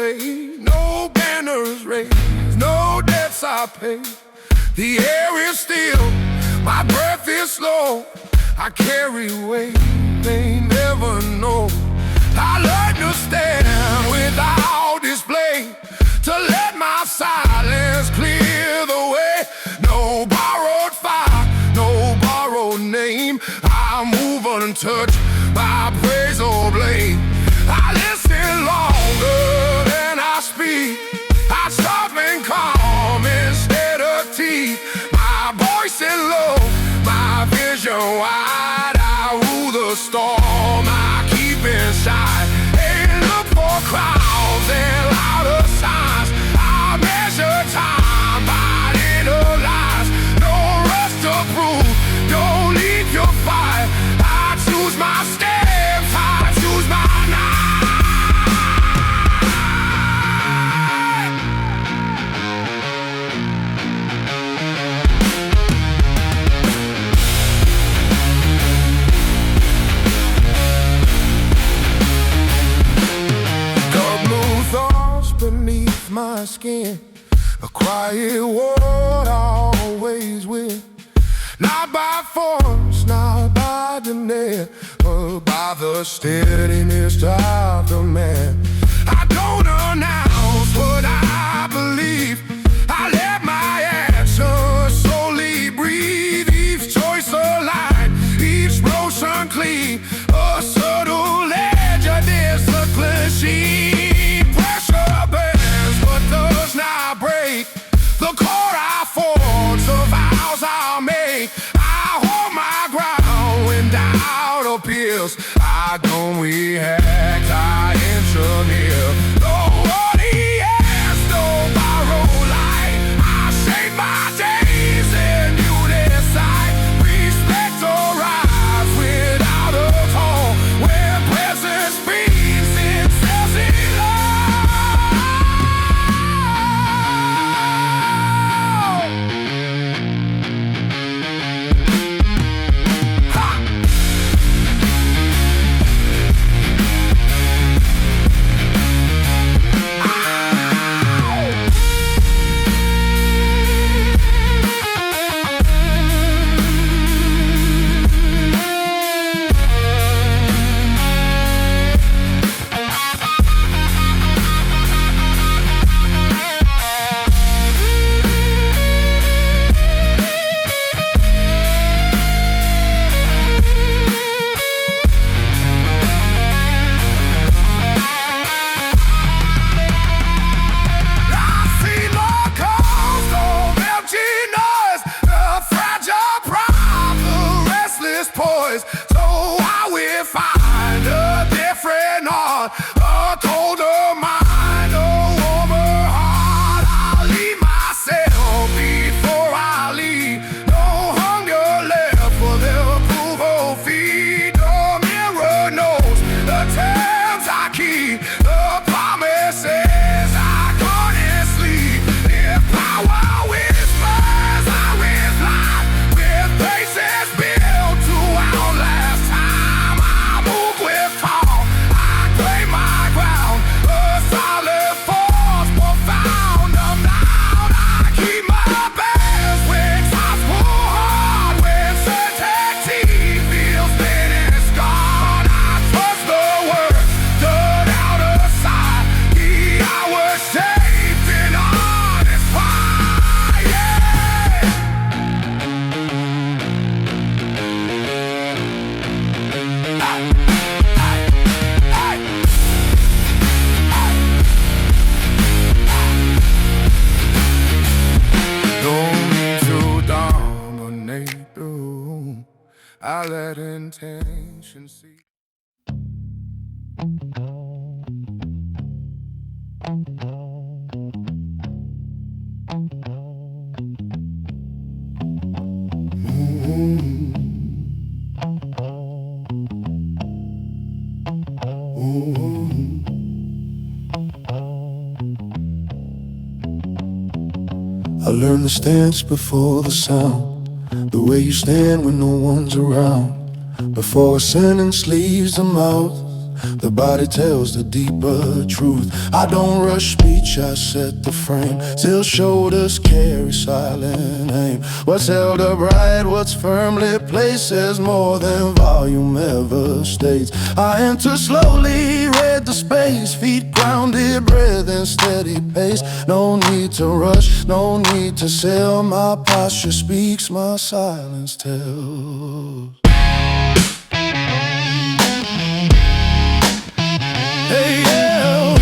fade, no banners raised, no debts I pay. The air is still, my breath is slow. I carry weight they never know. I learned to stand without display, to let my silence clear the way. No borrowed fire, no borrowed name. I move untouched by praise or blame. I listen longer than I speak. I stop and calm instead of teeth. My voice is low, my vision wide. I rule the storm, I keep inside. Ain't look for crowds and louder signs. I measure time by little lies. No rush to prove, don't leave your fight. I choose my steps, I choose my night. Beneath my skin, a quiet war I always win. Not by force, not by demand, but by the steadiness of the man. I don't announce what I believe. I let my actions solely breathe. Each choice aligned, each motion clean. A subtle edge, a discipline. Does not break the core I forge, the vows I'll make. I hold my ground when doubt appears. I don't react, I engineer. No audience, no borrowed light. I shape my days and you decide. Respect arrives without a tone. Where presence speaks, it says it all. So I will find a different art, a colder mind, a warmer heart. I'll leave myself before I leave. No hunger left for their approval feed. The mirror knows the terms I keep, the promises I couldn't sleep. If power whispers, I reply with faces built to outlast time. I move with calm, I claim my ground. A solid force, profound, I'm loud. I keep my best when times pull hard, when certainty feels thin and scarred. I trust the word, stood out aside. The hours shaped in honest fire. Don't need to dominate the room. I let intention see. I learned the stance before the sound, the way you stand when no one's around. Before a sentence leaves the mouth, The body tells the deeper truth. I don't rush speech, I set the frame. Still shoulders carry silent aim. What's held upright, what's firmly placed says more than volume ever states. I enter slowly, read the space, feet grounded, breath in steady pace. No need to rush, no need to sell. My posture speaks, my silence tells. Hey, yeah.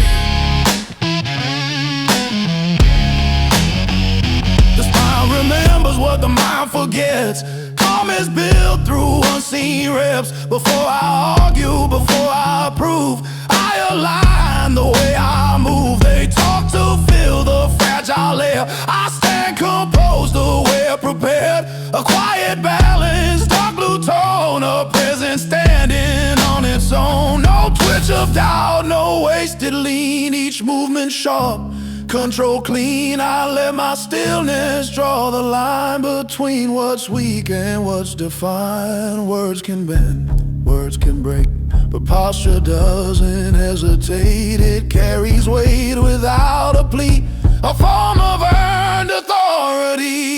The spine remembers what the mind forgets. Calm is built through unseen reps. Before I argue, before I prove, I align the way I move. They talk to fill the fragile air. I stand composed, aware, prepared. A quiet balance, dark blue tone, a presence standing on its own. No twitch of doubt, no wasted lean. Each movement sharp, control clean. I let my stillness draw the line between what's weak and what's defined. Words can bend, words can break, but posture doesn't hesitate. It carries weight without a plea, a form of earned authority.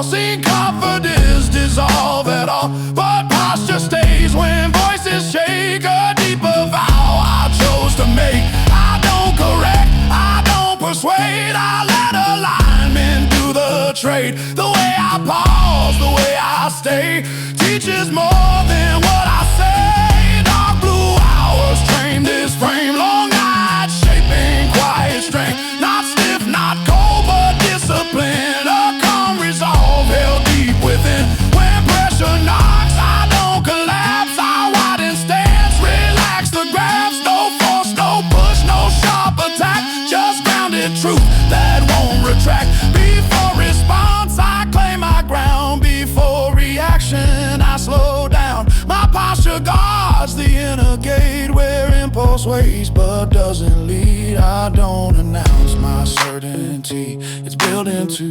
Seen confidence dissolve at all, but posture stays when voices shake. A deeper vow I chose to make. I don't correct, I don't persuade. I let alignment do the trade. The way I pause, the way I stay, teaches more than what I say. Dark blue hours train this frame. Long nights shaping quiet strength. Not stiff, not cold, but disciplined. A calm resolve held deep within. When pressure knocks, I don't collapse. I widen stance, relax the grasp. No force, no push, no sharp attack. Just grounded truth that won't retract. Before response, I claim my ground. Before reaction, I slow down. My posture guards the inner gate where impulse waits but doesn't lead. I don't announce my certainty. It's built into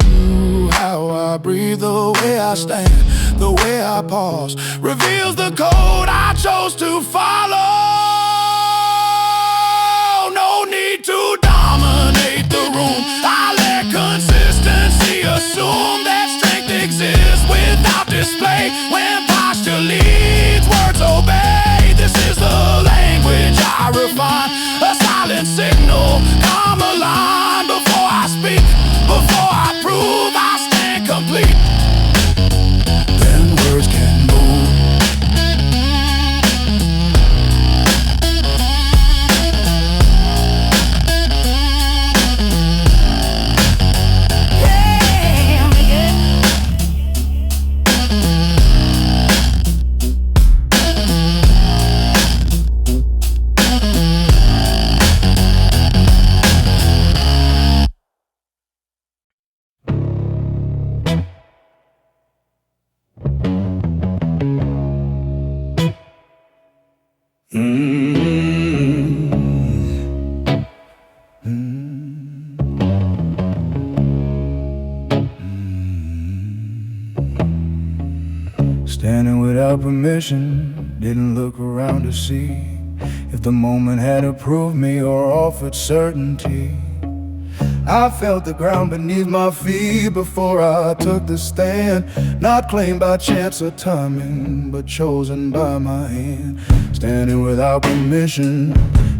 how I breathe. The way I stand, the way I pause, reveals the code I chose to follow. No need to dominate the room. I let consistency assume that strength exists without display. When posture leads, words obey. This is the language I refine. A silent signal, calm a line. Before I speak, before I prove, I stand complete. Then words can move. Standing without permission, didn't look around to see if the moment had approved me or offered certainty. I felt the ground beneath my feet before I took the stand. Not claimed by chance or timing, but chosen by my hand. Standing without permission,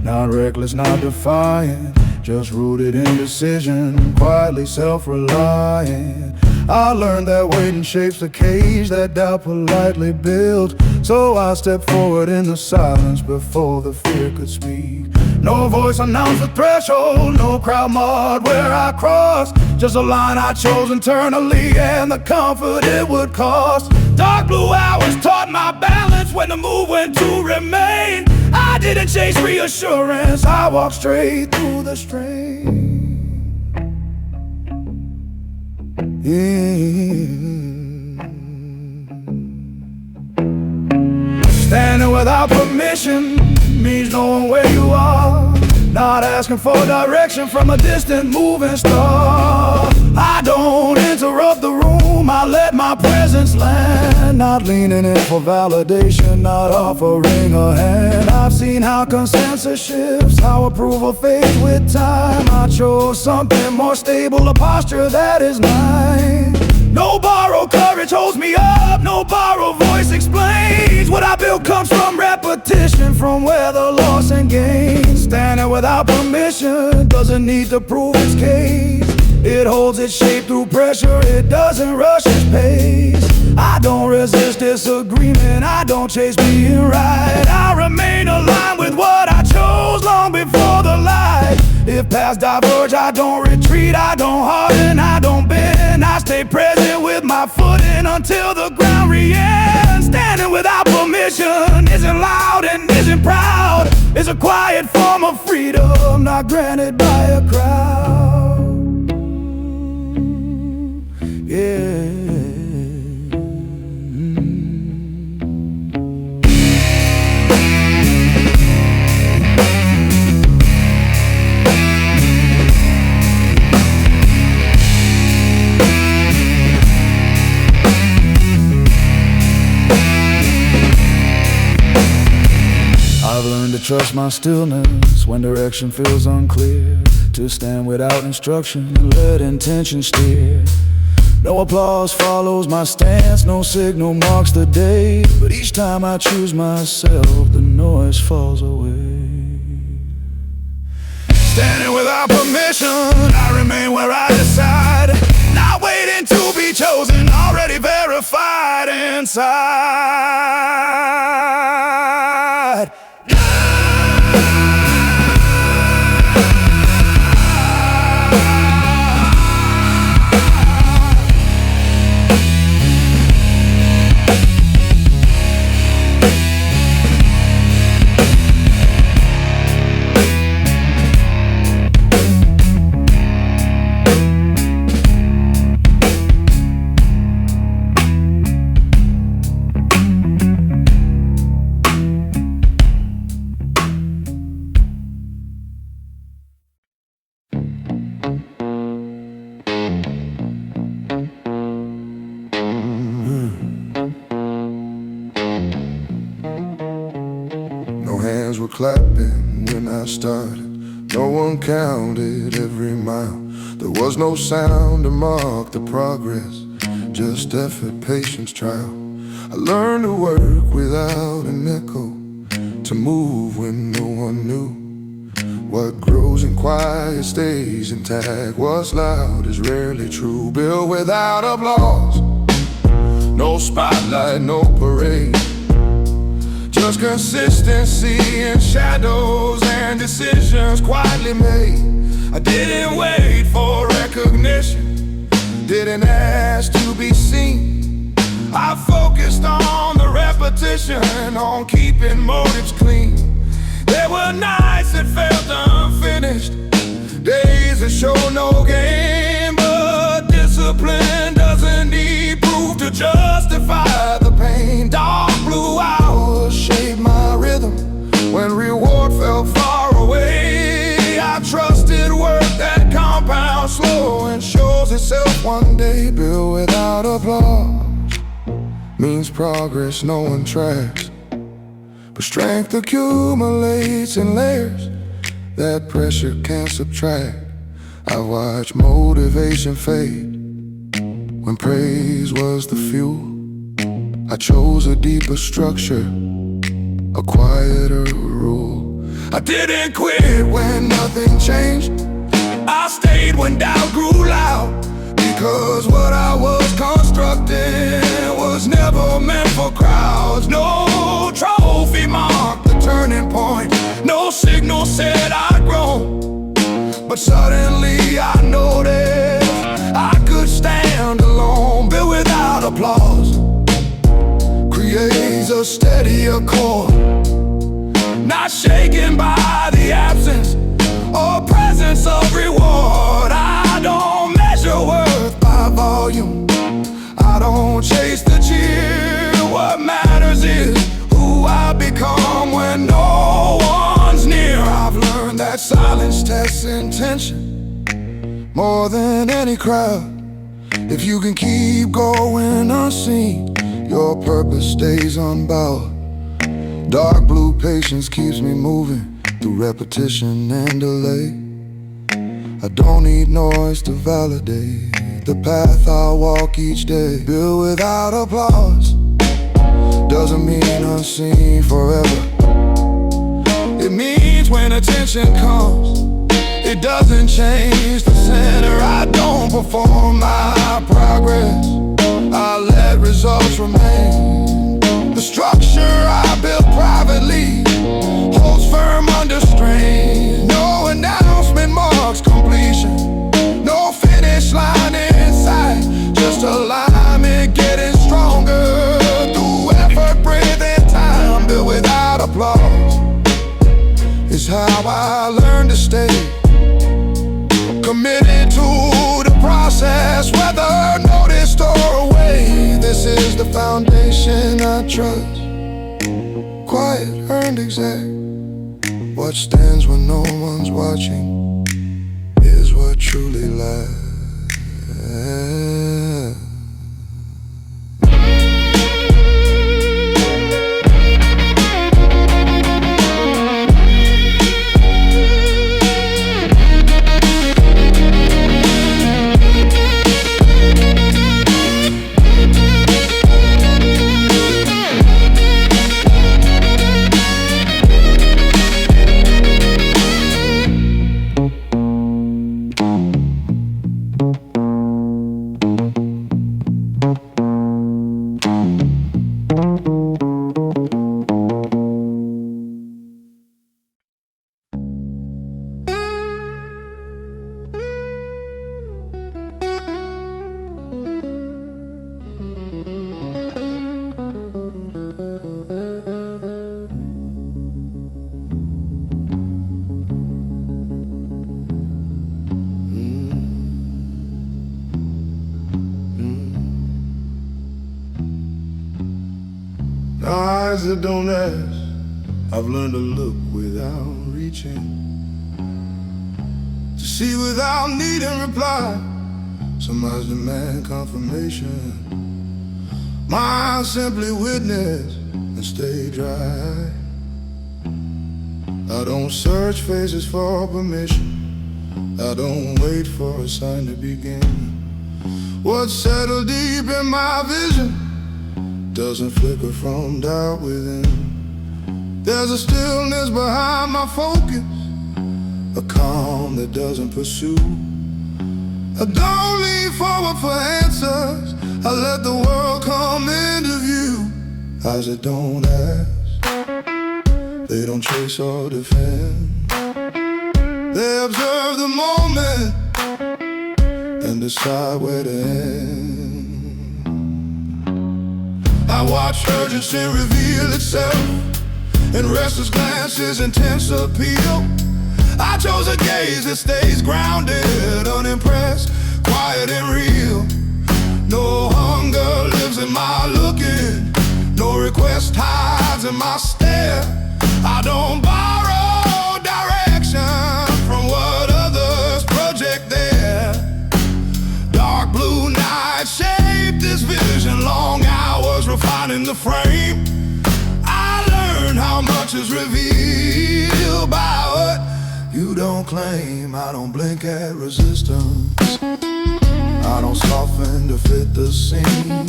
not reckless, not defiant, just rooted in decision, quietly self-reliant. I learned that waiting shapes the cage that doubt politely builds. So I stepped forward in the silence before the fear could speak. No voice announced the threshold, no crowd marred where I crossed. Just a line I chose internally and the comfort it would cost. Dark blue hours taught my balance when to move, when to remain. I didn't chase reassurance, I walked straight through the strain. Standing without permission means knowing where you are, not asking for direction from a distant moving star. I don't interrupt the room, I let my presence land, not leaning in for validation, not offering a hand. I've seen how consensus shifts, how approval fades with time. I chose something more stable, a posture that is mine. No borrowed courage holds me up, no borrowed voice explains. What I built comes from repetition, from where the loss and gain. Standing without permission doesn't need to prove its case. It holds its shape through pressure, it doesn't rush its pace. I don't resist disagreement, I don't chase being right. I remain aligned with what I chose long before the light. If paths diverge, I don't retreat, I don't harden, I don't bend. I stay present with my footing until the ground re-ends. Standing without permission isn't loud and isn't proud. It's a quiet form of freedom, not granted by a crowd. Yeah. I've learned to trust my stillness when direction feels unclear, to stand without instruction and let intention steer. No applause follows my stance, no signal marks the day, but each time I choose myself, the noise falls away. Standing without permission, I remain where I decide, not waiting to be chosen, already verified inside. Hands were clapping when I started. No one counted every mile. There was no sound to mark the progress, just effort, patience, trial. I learned to work without an echo, to move when no one knew. What grows in quiet stays intact. What's loud is rarely true. Built without applause, no spotlight, no parade, just consistency in shadows and decisions quietly made. I didn't wait for recognition, didn't ask to be seen. I focused on the repetition, on keeping motives clean. There were nights that felt unfinished, days that showed no gain. But discipline doesn't need proof to justify the pain. Dark blue hours shaped my rhythm when reward felt far away. I trusted work that compounds slow and shows itself one day. Built without applause means progress no one tracks, but strength accumulates in layers that pressure can't subtract. I watched motivation fade when praise was the fuel. I chose a deeper structure, a quieter rule. I didn't quit when nothing changed, I stayed when doubt grew loud, because what I was constructing was never meant for crowds. No trophy marked the turning point, no signal said I'd grown. But suddenly I noticed I could stand alone. Built without applause creates a steadier core, not intention more than any crowd. If you can keep going unseen, your purpose stays unbowed. Dark blue patience keeps me moving through repetition and delay. I don't need noise to validate the path I walk each day. Built without applause doesn't mean unseen forever. It means when attention comes, it doesn't change the center. I don't perform my progress, I let results remain. The structure I built privately holds firm under strain. No announcement marks completion, no finish line in sight, just alignment getting stronger through effort, breathing time. Built without applause is how I learned to stay committed to the process, whether noticed or away. This is the foundation I trust. Quiet, earned exact. What stands when no one's watching is what truly lasts. Eyes that don't ask, I've learned to look without reaching, to see without needing reply. Some eyes demand confirmation, mine simply witness and stay dry. I don't search faces for permission, I don't wait for a sign to begin. What's settled deep in my vision doesn't flicker from doubt within. There's a stillness behind my focus, a calm that doesn't pursue. I don't lean forward for answers, I let the world come into view. Eyes that don't ask, they don't chase or defend. They observe the moment and decide where to end. I watch urgency reveal itself in restless glances, intense appeal. I chose a gaze that stays grounded, unimpressed, quiet and real. No hunger lives in my looking, no request hides in my stare. I don't borrow direction from what others project there. Dark blue night shaped this vision, long hours refining the frame. I learned how much is revealed by what you don't claim. I don't blink at resistance, I don't soften to fit the scene.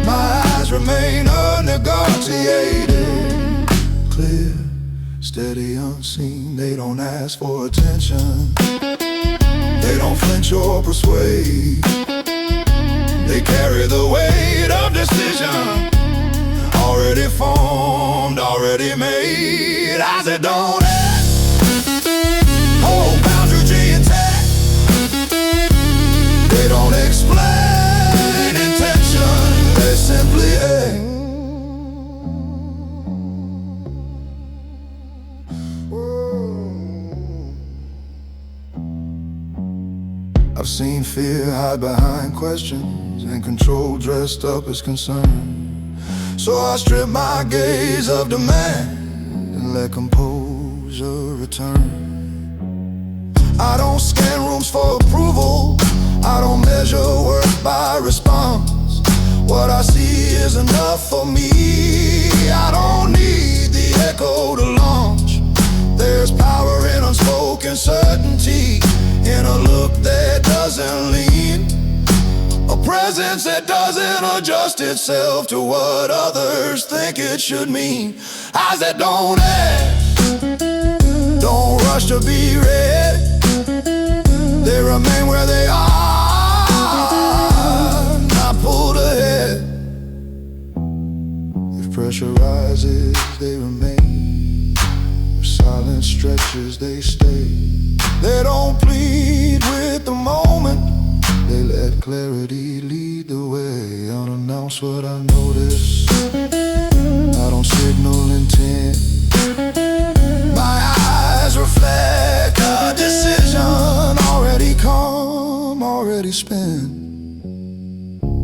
My eyes remain unnegotiated, clear, steady, unseen. They don't ask for attention, they don't flinch or persuade. They carry the weight of decision, already formed, already made. Eyes that don't ask, hold boundary intact. They don't explain intention, they simply act. I've seen fear hide behind questions and control dressed up as concern. So I strip my gaze of demand and let composure return. forms for approval. I don't measure worth by response. What I see is enough for me. I don't need the echo to launch. There's power in unspoken certainty, in a look that doesn't lean, a presence that doesn't adjust itself to what others think it should mean. Eyes that don't ask, don't rush to be read. They remain where they are, not pulled ahead. If pressure rises, they remain. If silence stretches, they stay. They don't plead with the moment, they let clarity lead the way. Unannounced what I notice, I don't signal intent. My eyes reflect a decision already come, already spent.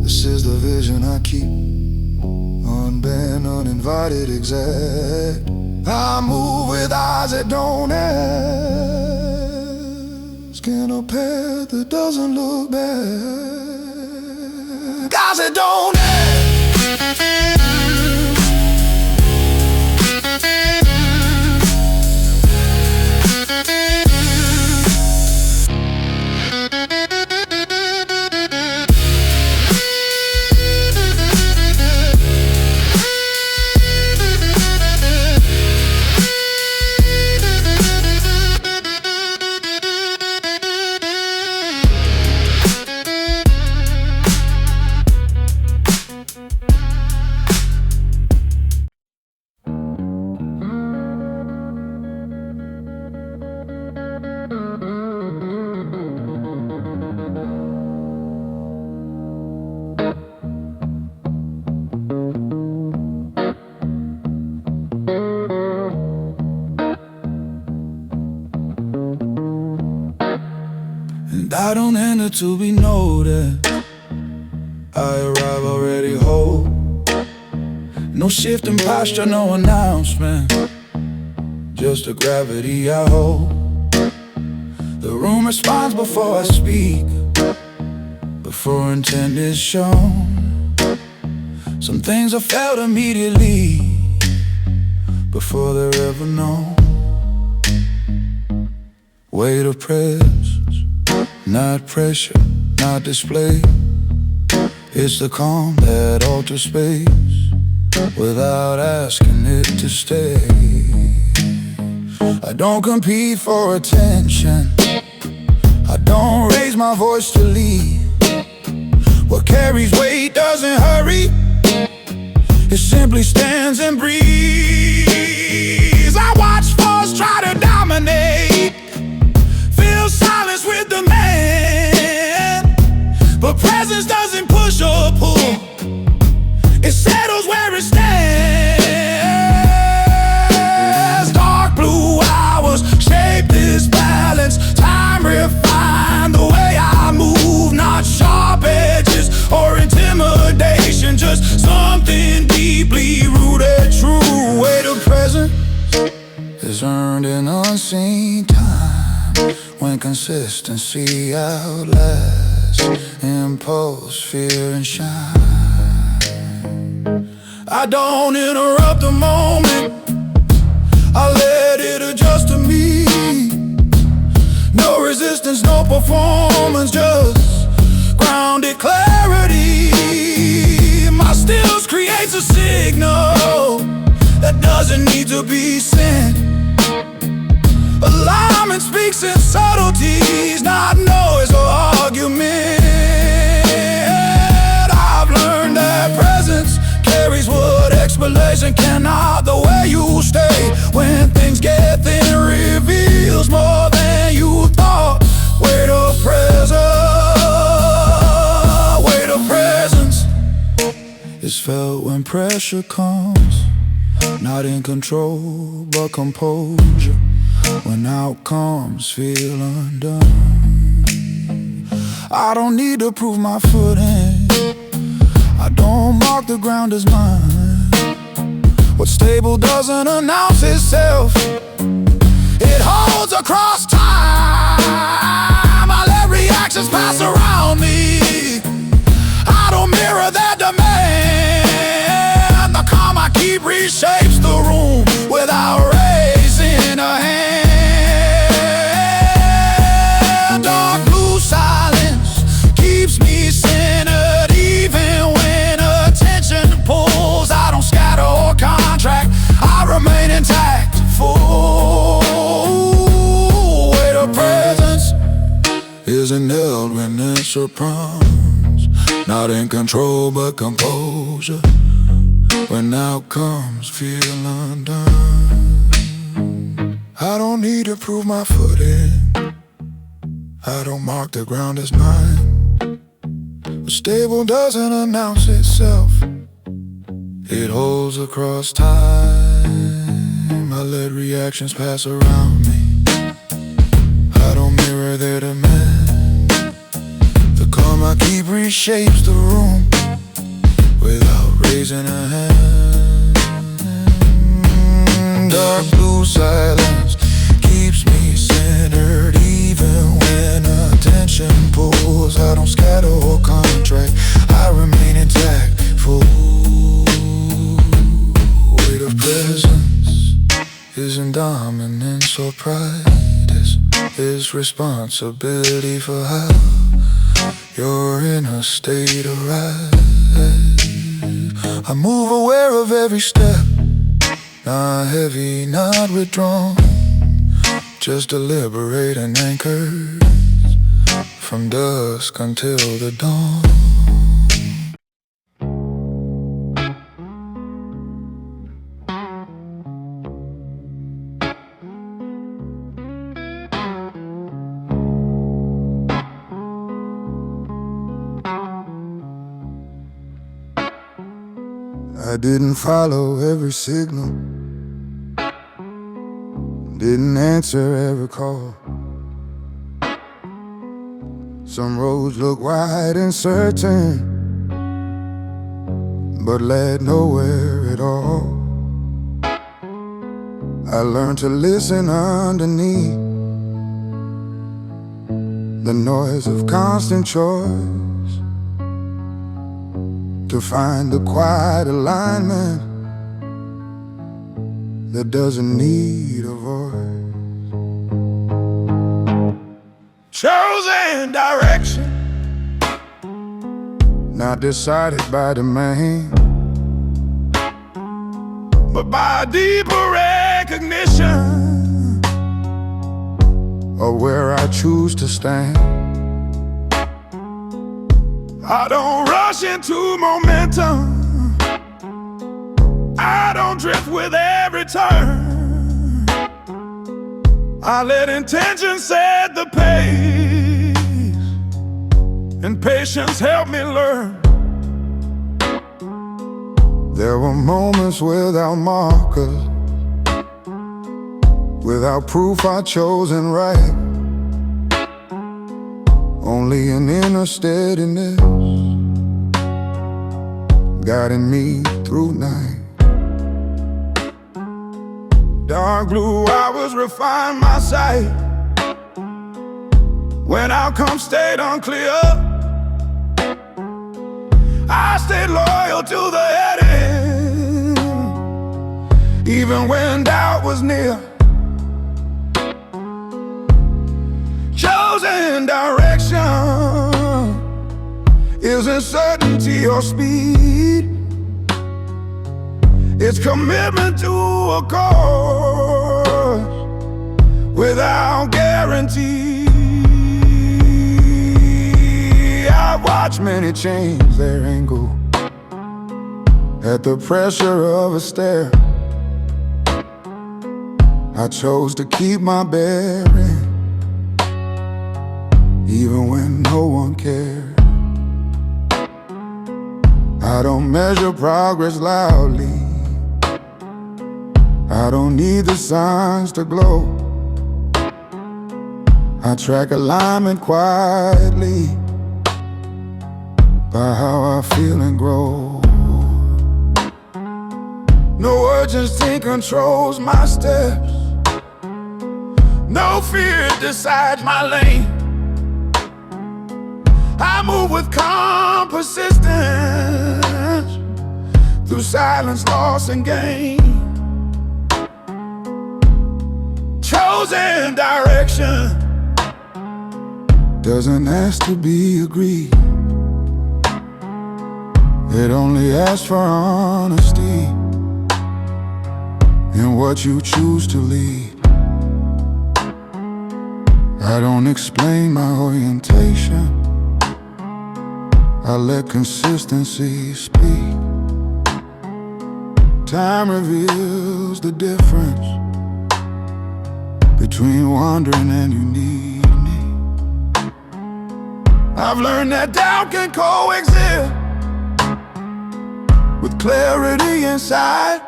This is the vision I keep, unbent, uninvited, exact. I move with eyes that don't ask, in a path that doesn't look back. Eyes that don't ask. And I don't enter to be noted, I arrive already whole. No shift in posture, no announcement, just the gravity I hold. The room responds before I speak, before intent is shown. Some things are felt immediately, before they're ever known. Weight of presence, not pressure, not display. It's the calm that alters space, without asking it to stay. I don't compete for attention, I don't raise my voice to lead. What carries weight doesn't hurry, it simply stands and breathes. I watch force try to dominate, fill silence with the man. But presence doesn't push or pull, it settles where it stands. Dark blue hours shape this balance, time refine the way I move. Not sharp edges or intimidation, just something deeply rooted true. Weight of presence is earned in unseen time, when consistency outlasts impulse, fear, and shine. I don't interrupt the moment, I let it adjust to me. No resistance, no performance, just grounded clarity. My stills creates a signal that doesn't need to be sent. Alignment speaks in subtleties, not noise or argument. I've learned that presence carries what explanation cannot. The way you stay when things get thin reveals more than you thought. Weight of presence is felt when pressure comes, not in control but composure, when outcomes feel undone. I don't need to prove my footing, I don't mark the ground as mine. What's stable doesn't announce itself, it holds across time. I let isn't held when it's a promise. Not in control but composure when outcomes feel undone. I don't need to prove my footing. I don't mark the ground as mine. A stable doesn't announce itself, it holds across time. I let reactions pass around me, I don't mirror their demand. The calm I keep reshapes the room without raising a hand. Dark blue silence keeps me centered even when attention pulls. I don't scatter or contract, I remain intact. Full weight of presence isn't dominance or pride. It's responsibility for how you're in a state of rise. I move aware of every step, not heavy, not withdrawn, just deliberate and anchored from dusk until the dawn. I didn't follow every signal, didn't answer every call. Some roads look wide and certain, but led nowhere at all. I learned to listen underneath the noise of constant choice, to find the quiet alignment that doesn't need a voice. Chosen direction, not decided by demand, but by a deeper recognition of where I choose to stand. I don't rush into momentum, I don't drift with every turn. I let intention set the pace, and patience helped me learn. There were moments without markers, without proof I'd chosen right, only an inner steadiness guiding me through night. Dark blue hours refined my sight when outcomes stayed unclear. I stayed loyal to the heading even when doubt was near. Chosen direction isn't certainty or speed, it's commitment to a cause without guarantee. I've watched many change their angle at the pressure of a stare. I chose to keep my bearing even when no one cared. I don't measure progress loudly, I don't need the signs to glow. I track alignment quietly by how I feel and grow. No urgency controls my steps, no fear decides my lane. I move with calm persistence through silence, loss, and gain. Chosen direction doesn't ask to be agreed, it only asks for honesty in what you choose to lead. I don't explain my orientation, I let consistency speak. Time reveals the difference between wandering and unique. I've learned that doubt can coexist with clarity inside.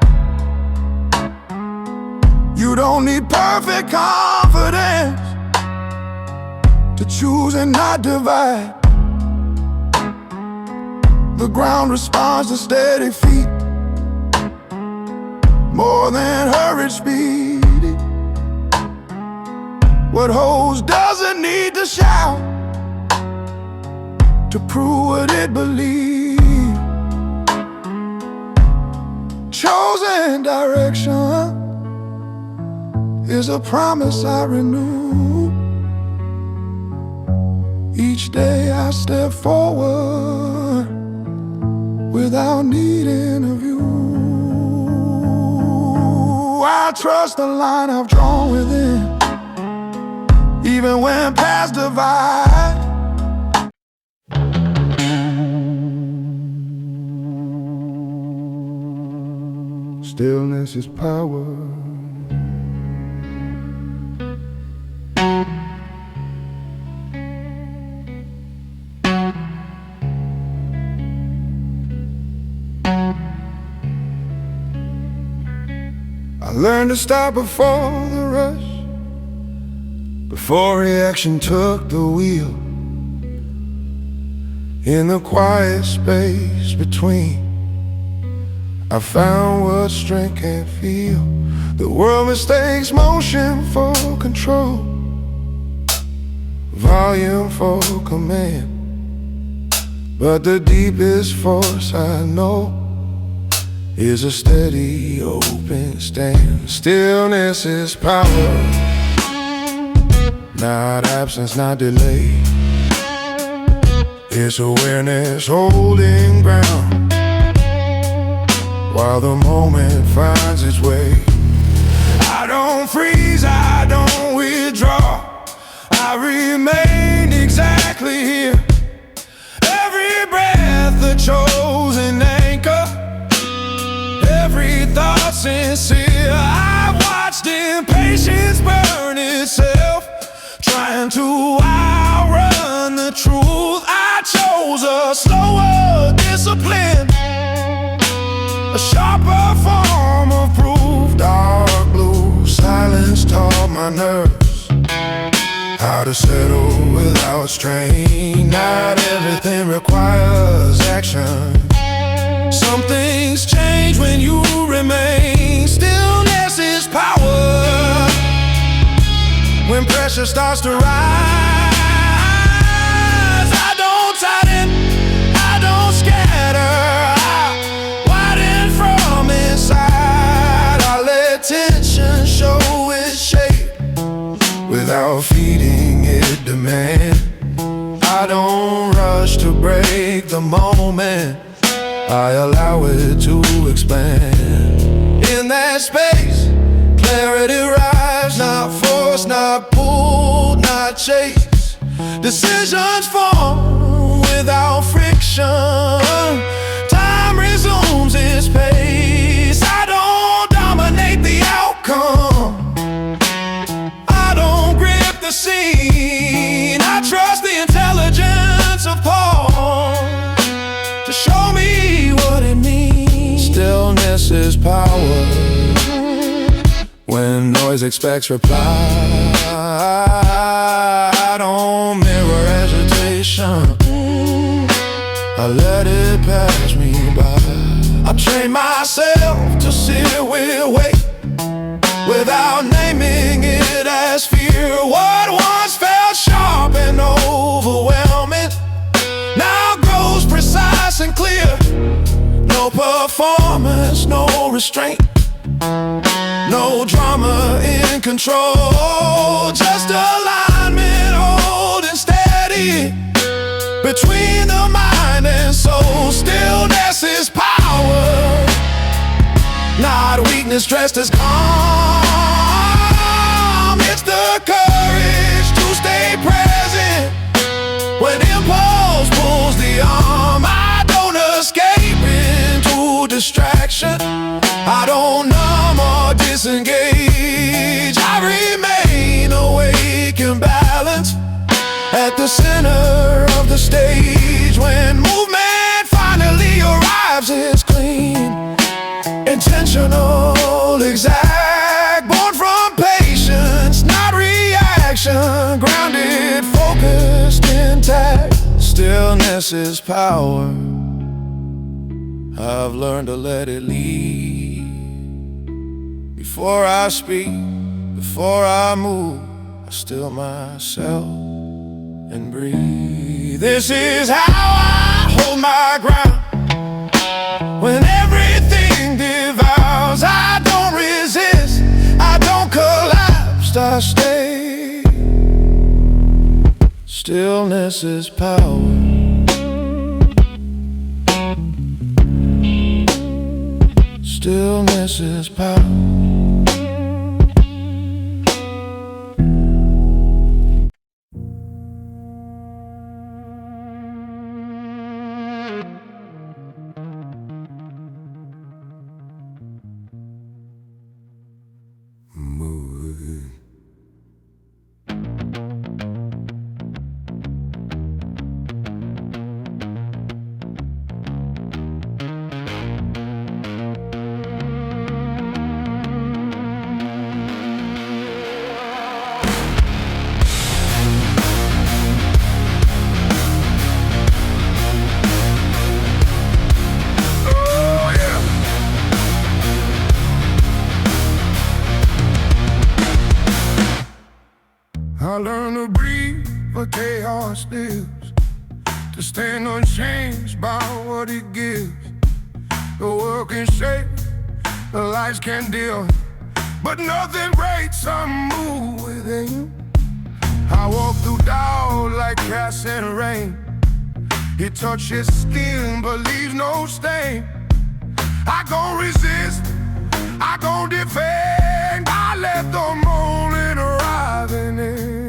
You don't need perfect confidence to choose and not divide. The ground responds to steady feet more than hurried speed. What holds doesn't need to shout to prove what it believes. Chosen direction is a promise I renew. Each day I step forward without needing a view. I trust the line I've drawn within, even when paths divide. Stillness is power. I learned to stop before the rush, before reaction took the wheel. In the quiet space between, I found what strength can feel. The world mistakes motion for control, volume for command, but the deepest force I know is a steady open stand. Stillness is power, not absence, not delay. It's awareness holding ground while the moment finds its way. I don't freeze, I don't withdraw, I remain exactly here. Every breath a chosen anchor, every thought sincere. I've watched impatience burn itself, trying to outrun the truth. I chose a slower discipline, a sharper form of proof. Dark blue silence taught my nerves how to settle without strain. Not everything requires action, some things change when you remain. Stillness is power when pressure starts to rise. I don't tighten, I don't scatter, I widen from inside. I let tension show its shape without feeding it demand. I don't rush to break the moment, I allow it to expand. In that space, clarity rise, not forced, not pulled, not chased. Decisions form without friction, time resumes its pace. I don't dominate the outcome, I don't grip the scene. I trust the intelligence of Paul to show me what it means. Stillness is power when noise expects reply. I don't mirror agitation, I let it pass me by. I train myself to sit with weight without naming it as fear. What once felt sharp and overwhelming now grows precise and clear. No performance, no restraint, no drama in control, just alignment holding steady between the mind and soul. Stillness is power, not weakness dressed as calm. It's the courage to stay At the center of the stage, when movement finally arrives, it's clean, intentional, exact, born from patience, not reaction, grounded, focused, intact. Stillness is power. I've learned to let it lead. Before I speak, before I move, I still myself and breathe. This is how I hold my ground. When everything devours, I don't resist, I don't collapse, I stay. Stillness is power. Stillness is power. I learned to breathe where chaos lives, to stand unchanged by what it gives. The world can shake, the lights can dim, but nothing breaks, I move within. I walk through doubt like cast and rain. It touches skin but leaves no stain. I gon' resist, I gon' defend. I let the moment arrive and end.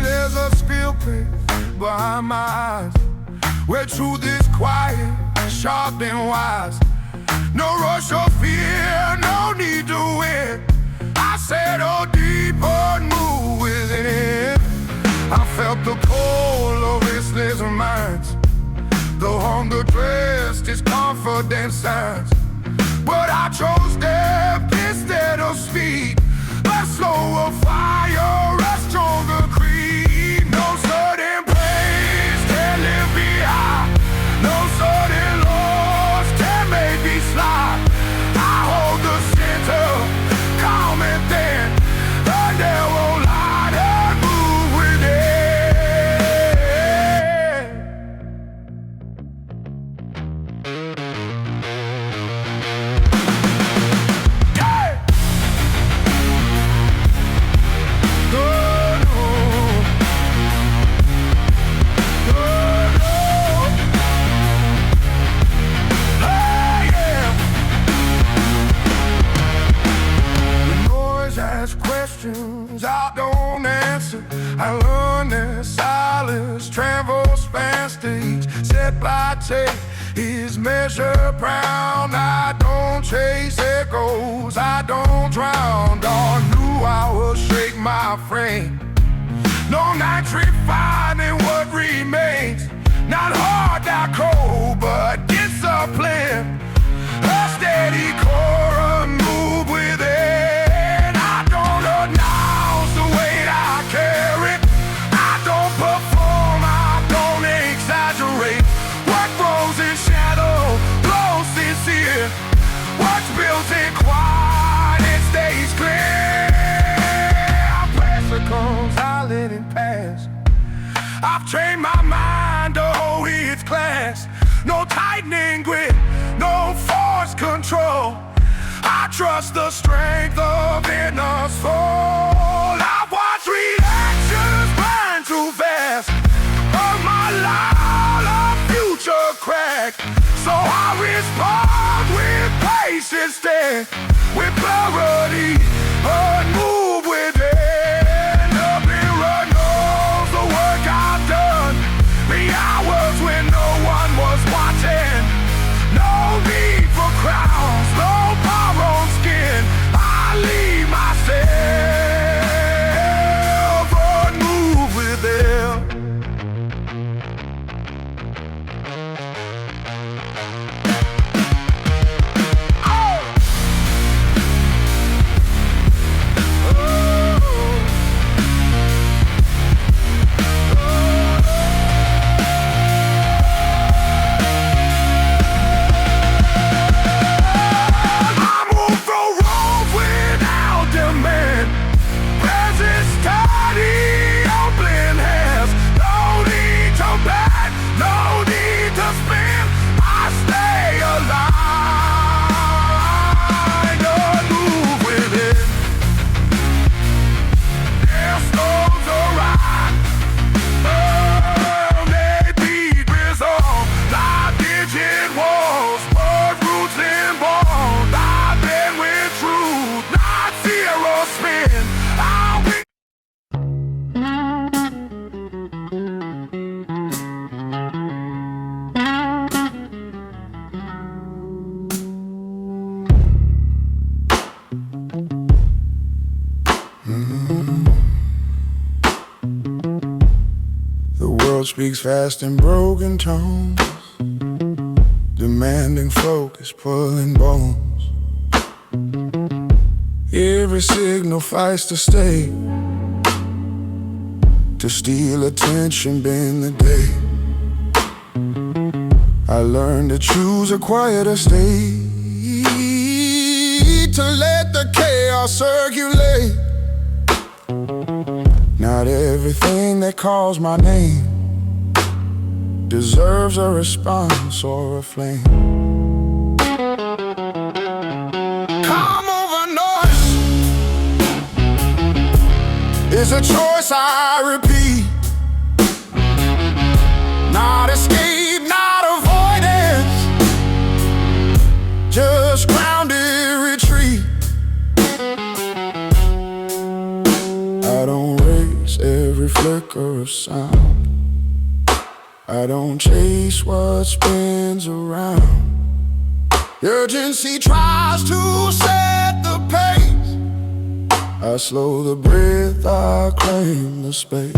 There's a skill play behind my eyes, where truth is quiet, sharp and wise. No rush or fear, no need to win. I settle deeper and move within. I felt the cold of restless minds, the hunger dressed its confident signs. But I chose depth instead of speed, a slower fire, a stronger creed. No sudden praise can lift me high, no sudden loss can make me slide. I hold the center, calm and thin, the narrow line and move I don't answer. I learn that silence travels faster. Each step I take is measured proud. I don't chase echoes, I don't drown. Dawn knew I would shake my frame. No night refining what remains. Not hard, not cold, but discipline. A steady core, move within. What's built in quiet, it stays clear. Pressure comes, I let it pass. I've trained my mind to hold its class. No tightening grip, no force control. I trust the strength of inner soul. I've watched reactions burn too fast, of my life, a future crack. So I respond with patience, stand with clarity, move within. The mirror knows the work I've done, the hours when no one was watching. No need for crowns, no borrowed skin. I leave myself and move within. world speaks fast in broken tones, demanding focus, pulling bones. Every signal fights to stay, to steal attention, bend the day. I learned to choose a quieter state, to let the chaos circulate. Not everything that calls my name deserves a response or a flame. Come over noise is a choice I repeat. Not escape, not avoidance, just grounded retreat. I don't race every flicker of sound, I don't chase what spins around. Urgency tries to set the pace, I slow the breath, I claim the space.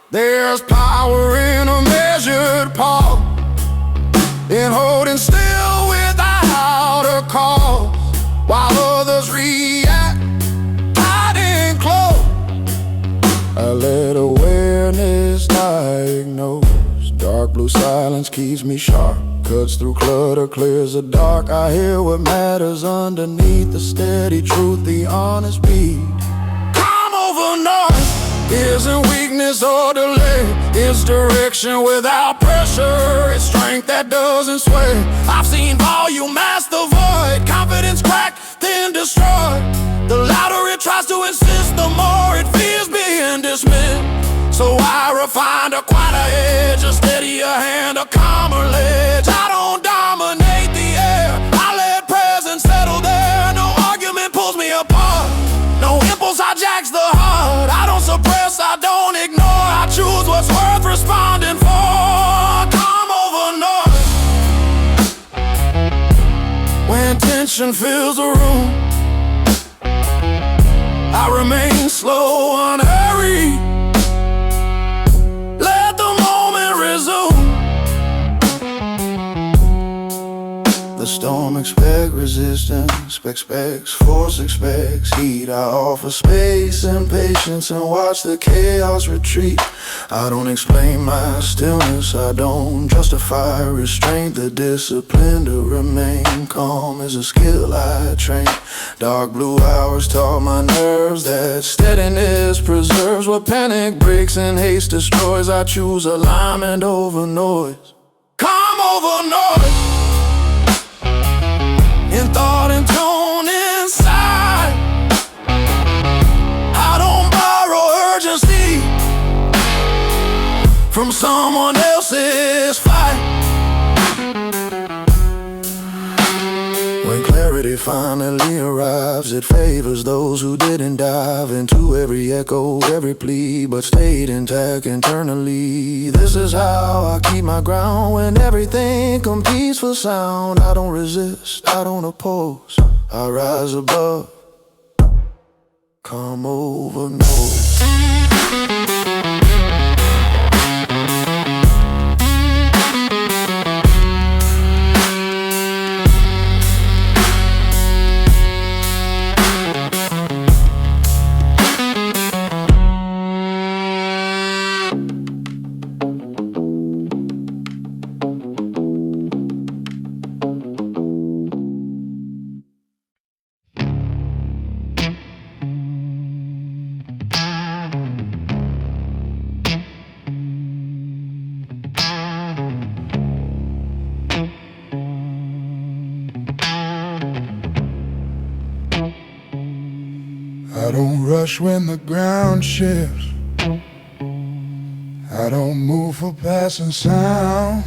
There's power in a measured pause, in holding still without a cause, while others react tight and close. I let awareness diagnose. Dark blue silence keeps me sharp, cuts through clutter, clears the dark. I hear what matters underneath, the steady truth, the honest beat. Come over noise isn't weakness or delay, it's direction without pressure, it's strength that doesn't sway. I've seen volume mask the void, confidence crack, then destroy. The louder it tries to insist, the more it fears being dismissed. So I refined a quieter edge, a steadier hand, a calmer ledge. I don't dominate the air, I let presence settle there. No argument pulls me apart, no impulse hijacks the heart. I don't suppress, I don't ignore, I choose what's worth responding for. Come over noise when tension fills the room, I remain slow, unhurried, let the moment resume. The storm expects resistance, expects force, expects heat. I offer space and patience and watch the chaos retreat. I don't explain my stillness, I don't justify restraint. The discipline to remain calm is a skill I train. Dark blue hours taught my nerves that steadiness preserves what panic breaks and haste destroys. I choose alignment over noise. Come over noise, in thought and tone inside. I don't borrow urgency from someone else's fight. When clarity finally arrives, it favors those who didn't dive into every echo, every plea, but stayed intact internally. This is how I keep my ground when everything competes for sound. I don't resist, I don't oppose, I rise above. Come over, no. I don't rush when the ground shifts, I don't move for passing sound.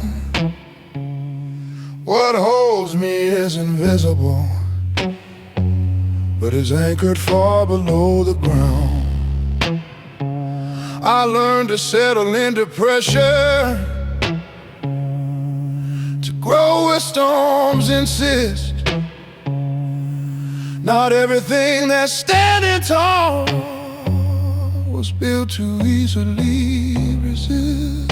What holds me is invisible, but is anchored far below the ground. I learned to settle into pressure, to grow where storms insist. Not everything that's standing tall was built to easily resist. resist.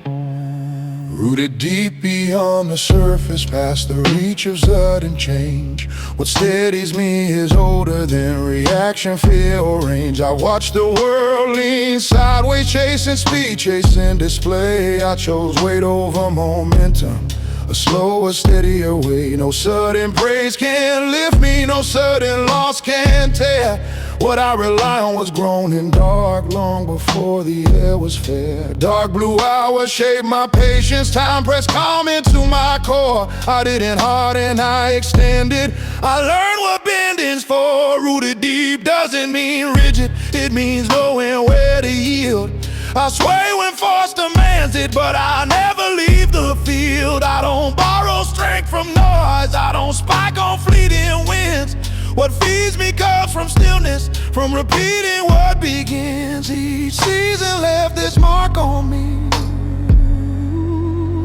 Rooted deep beyond the surface, past the reach of sudden change. What steadies me is older than reaction, fear, or range. I watch the world lean sideways, chasing speed, chasing display. I chose weight over momentum, a slower, steadier way. No sudden praise can lift me, no sudden loss can tear. What I rely on was grown in dark long before the air was fair. Dark blue hours shaped my patience, time pressed calm into my core. I didn't harden, I extended. I learned what bending's for. Rooted deep doesn't mean rigid, it means knowing where to yield. I sway when force demands it, but I never leave the field. I don't borrow strength from noise, I don't spike on fleeting winds. What feeds me comes from stillness, from repeating what begins. Each season left this mark on me,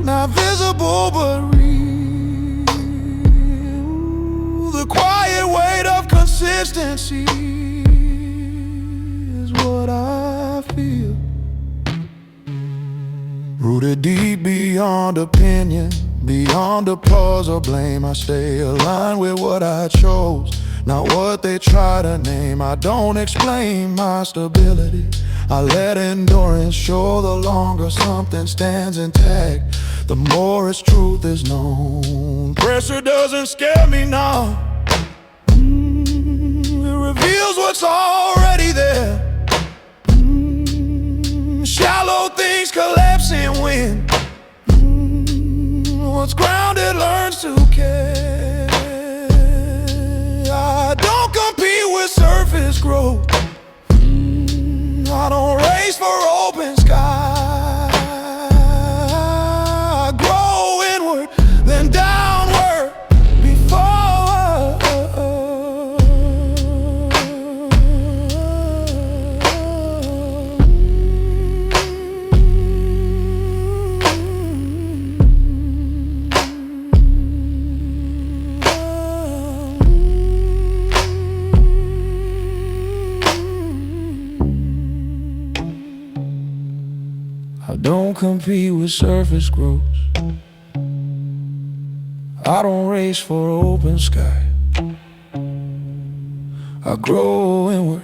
not visible but real. The quiet weight of consistency is what I feel. Rooted deep beyond opinion, beyond applause or blame. I stay aligned with what I chose, not what they try to name. I don't explain my stability, I let endurance show. The longer something stands intact, the more its truth is known. Pressure doesn't scare me now, it reveals what's already there. Shallow things collapsing when what's grounded learns to care. I don't compete with surface growth, I don't race for open sky. I grow inward, then downward before I don't compete with surface growth, I don't race for open sky. I grow inward,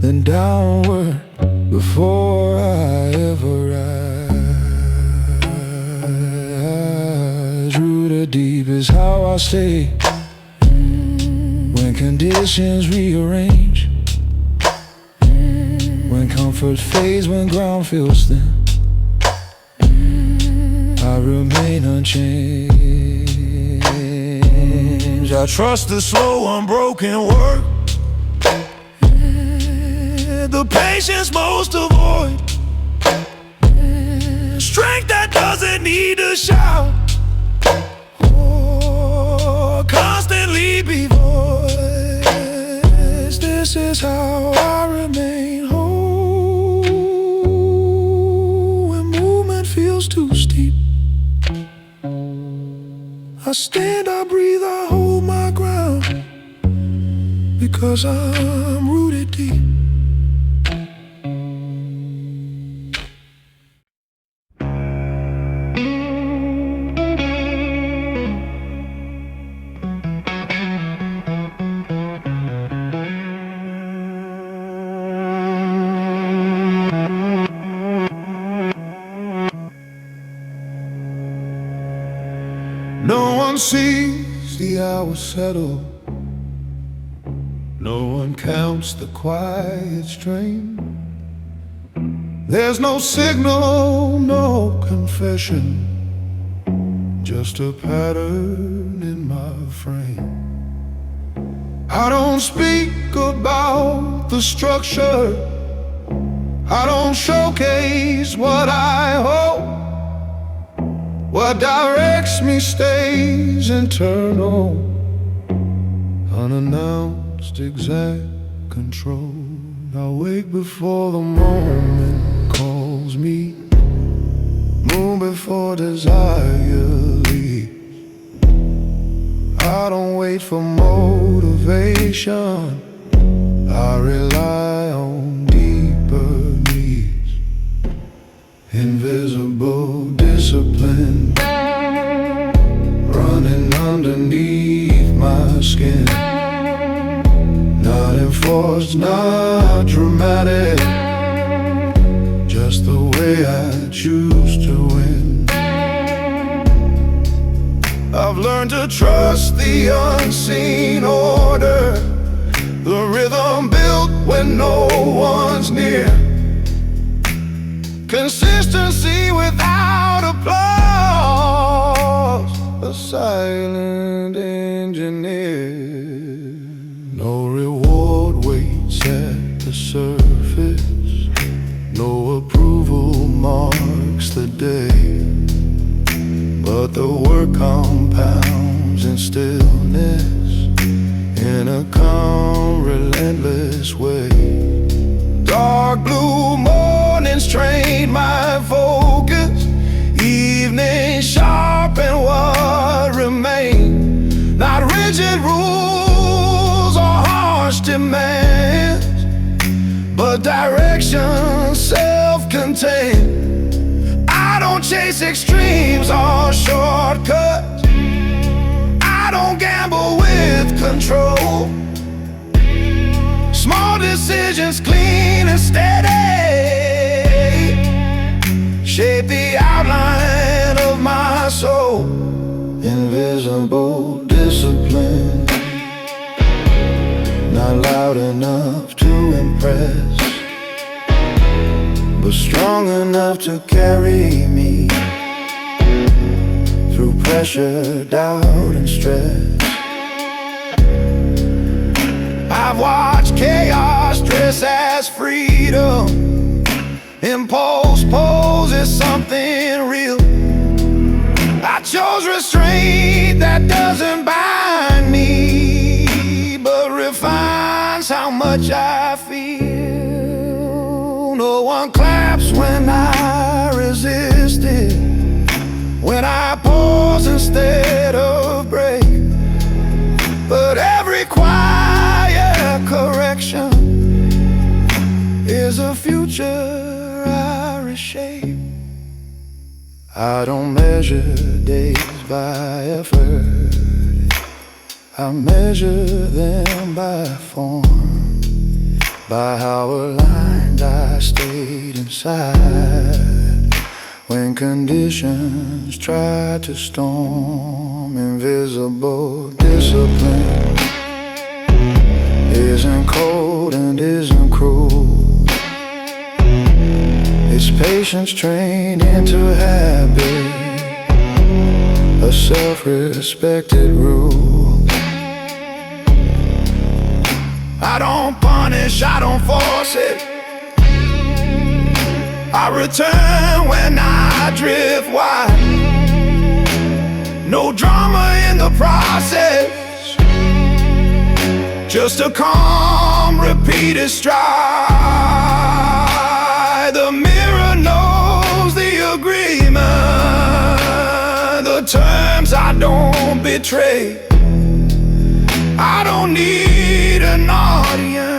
then downward before I ever rise. Rooted deep is how I stay when conditions rearrange, when comfort fades, when ground feels thin. I remain unchanged. I trust the slow, unbroken work, the patience most avoid, strength that doesn't need a shout, or constantly be voiced. This is how I remain whole when movement feels too steep. I stand, I breathe, I hold my ground, because I'm rooted deep. No one sees the hours settle, no one counts the quiet strain. There's no signal, no confession, just a pattern in my frame. I don't speak about the structure, I don't showcase what I hope. What directs me stays internal, unannounced, exact control. I wake before the moment calls me, move before desire leaves. I don't wait for motivation, I rely on deeper needs. Invisible discipline running underneath my skin. Not enforced, not dramatic, just the way I choose to win. I've learned to trust the unseen order, the rhythm built when no one's near. Consistency without applause, a silent engineer. No reward waits at the surface, no approval marks the day, but the work compounds in stillness, in a calm, relentless way. Dark blue mornings train my focus, evenings sharpen what remains. Not rigid rules or harsh demands, but direction self-contained. I don't chase extremes or shortcuts, I don't gamble with control. Small decisions, clean and steady, shape the outline of my soul. Invisible discipline, not loud enough to impress, but strong enough to carry me through pressure, doubt, and stress. I've watched chaos dress as freedom, impulse poses something real. I chose restraint that doesn't bind me, but refines how much I feel. No one claps when I resist it, when I pause instead of break. But every quiet correction is a future I reshape. I don't measure days by effort, I measure them by form, by how aligned I stayed inside when conditions try to storm. Invisible discipline isn't cold and isn't cruel, it's patience trained into habit, a self-respected rule. I don't punish, I don't force it, I return when I drift wide. No drama in the process, just a calm, repeated stride. The mirror knows the agreement, the terms I don't betray. I don't need an audience.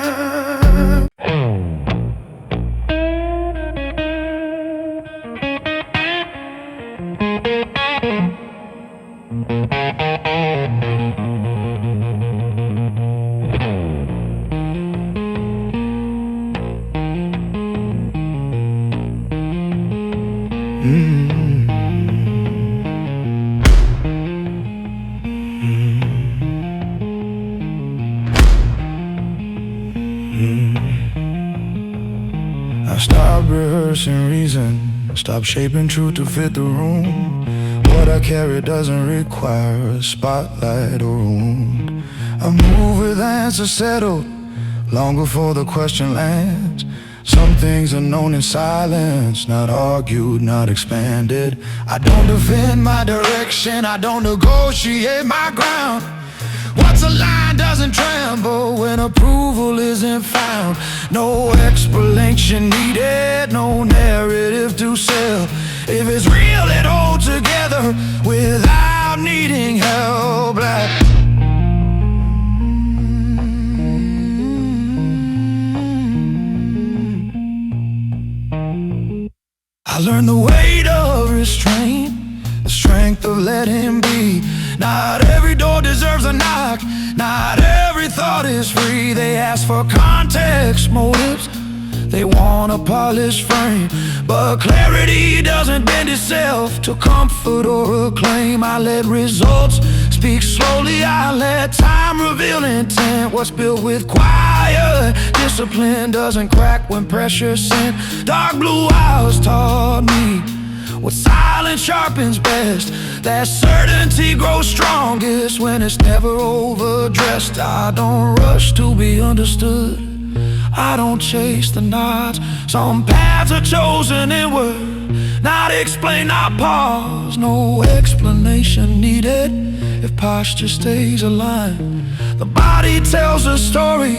I stopped rehearsing reason, stopped shaping truth to fit the room. What I carry doesn't require a spotlight or a wound. I move with answers settled long before the question lands. Some things are known in silence, not argued, not expanded. I don't defend my direction, I don't negotiate my ground. What's a line doesn't tremble when approval isn't found. No explanation needed, no narrative to sell. If it's real, it holds together without needing help. I learned the weight of restraint, the strength of letting be. Not every door deserves a knock, not every thought is free. They ask for context, motives, they want a polished frame, but clarity doesn't bend itself to comfort or acclaim. I let results speak slowly, I let time reveal intent. What's built with quiet discipline doesn't crack when pressure's sent. Dark blue hours taught me what silence sharpens best, that certainty grows strongest when it's never overdressed. I don't rush to be understood, I don't chase the nods. Some paths are chosen inward, not explained, not pause. No explanation needed if posture stays aligned. The body tells a story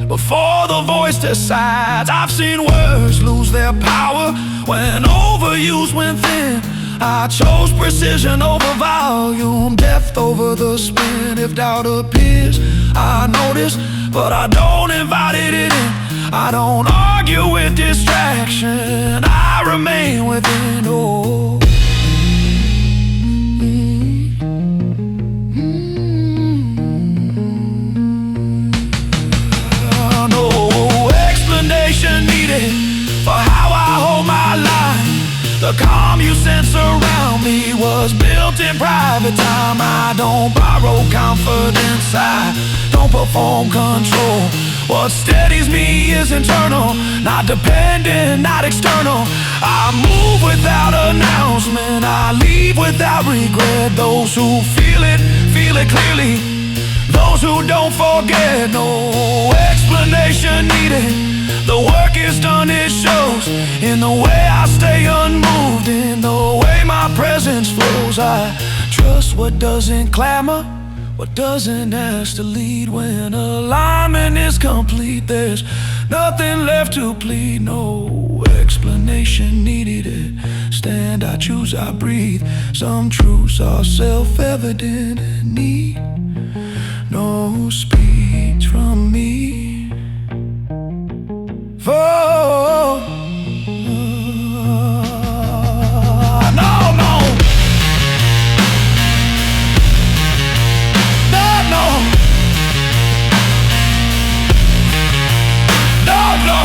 before the voice decides. I've seen words lose their power when overused, when thin. I chose precision over volume, depth over the spin. If doubt appears, I notice, but I don't invite it in. I don't argue with distraction, I remain within. Oh, no explanation needed for how I hold my line. The calm you sense around me was built in private time. I don't borrow confidence, I don't perform control. What steadies me is internal, not dependent, not external. I move without announcement, I leave without regret. Those who feel it clearly. Those who don't forget, no explanation needed. The work is done, it shows in the way I stay unmoved, in the way my presence flows. I trust what doesn't clamor, what doesn't ask to lead. When alignment is complete, there's nothing left to plead. No explanation needed. Stand, I choose, I breathe. Some truths are self-evident and need no speech from me. Oh, no, no, no, no, no, no.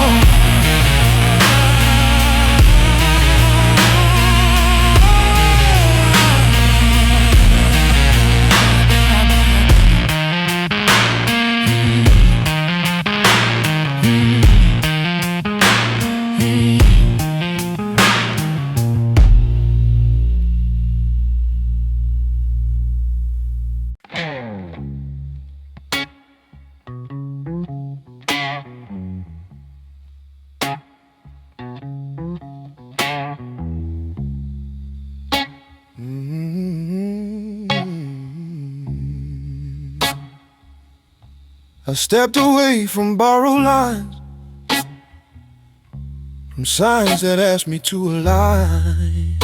I stepped away from borrowed lines, from signs that asked me to align.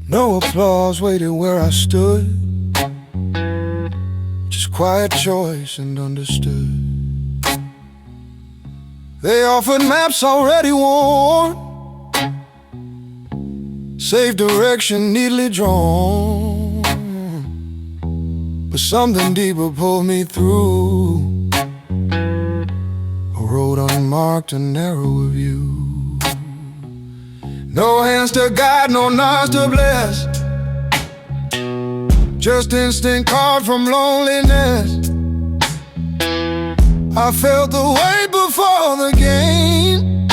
No applause waited where I stood, just quiet choice and understood. They offered maps already worn, safe direction neatly drawn, but something deeper pulled me through. A road unmarked, a narrower view. No hands to guide, no nods to bless, just instinct carved from loneliness. I felt the weight before the gain.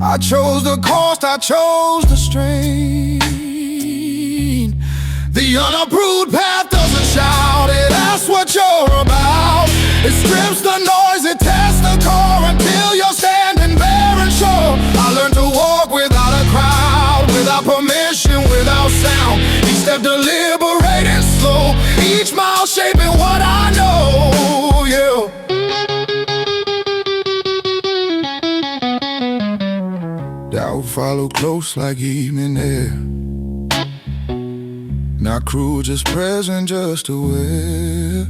I chose the cost, I chose the strain. The unapproved path doesn't shout, it asks what you're about. It strips the noise, it tests the core until you're standing bare and sure. I learned to walk without a crowd, without permission, without sound. Each step deliberated slow, each mile shaping what I know, yeah. Doubt followed close like evening air. Not cruel, just present, just aware.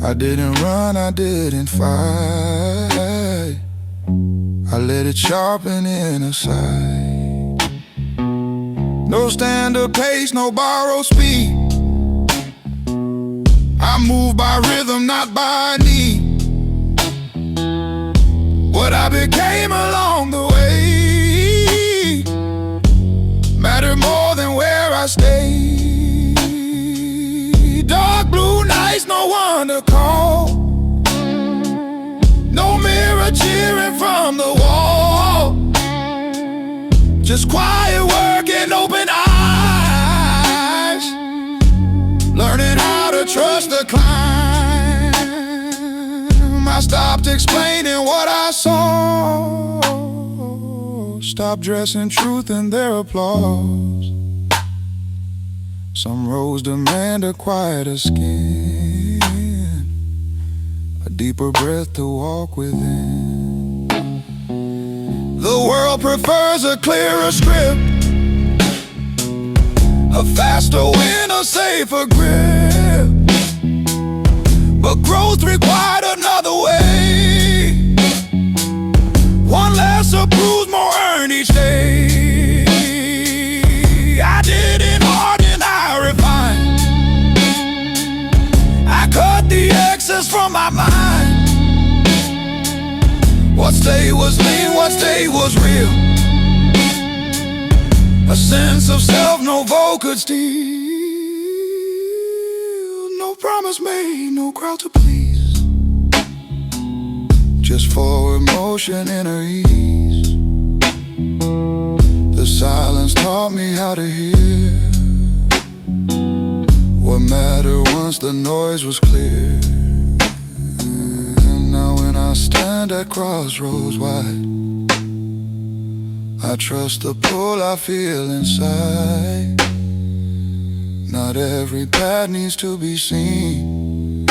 I didn't run, I didn't fight, I let it sharpen inner sight. No standard pace, no borrowed speed. I move by rhythm, not by need. What I became along the way mattered more than where I stayed. Dark blue nights, no one to call. No mirror cheering from the wall. Just quiet work and open eyes. Learning how to trust the climb. I stopped explaining what I saw. Stopped dressing truth in their applause. Some roads demand a quieter skin, a deeper breath to walk within. The world prefers a clearer script, a faster win, a safer grip. But growth required another way. One less approved, more earned each day. I did it hard and I refined. I cut the excess from my mind. What stayed was lean, what stayed was real. A sense of self no vote could steal. No promise made, no crowd to please. Just forward motion, inner ease. The silence taught me how to hear. What mattered once the noise was clear. And now when I stand at crossroads wide, I trust the pull I feel inside. Not every path needs to be seen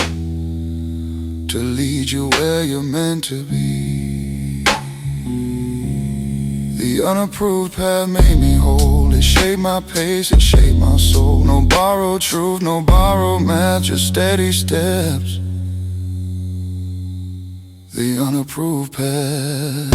to lead you where you're meant to be. The unapproved path made me whole. It shaped my pace, it shaped my soul. No borrowed truth, no borrowed math, just steady steps. The unapproved path.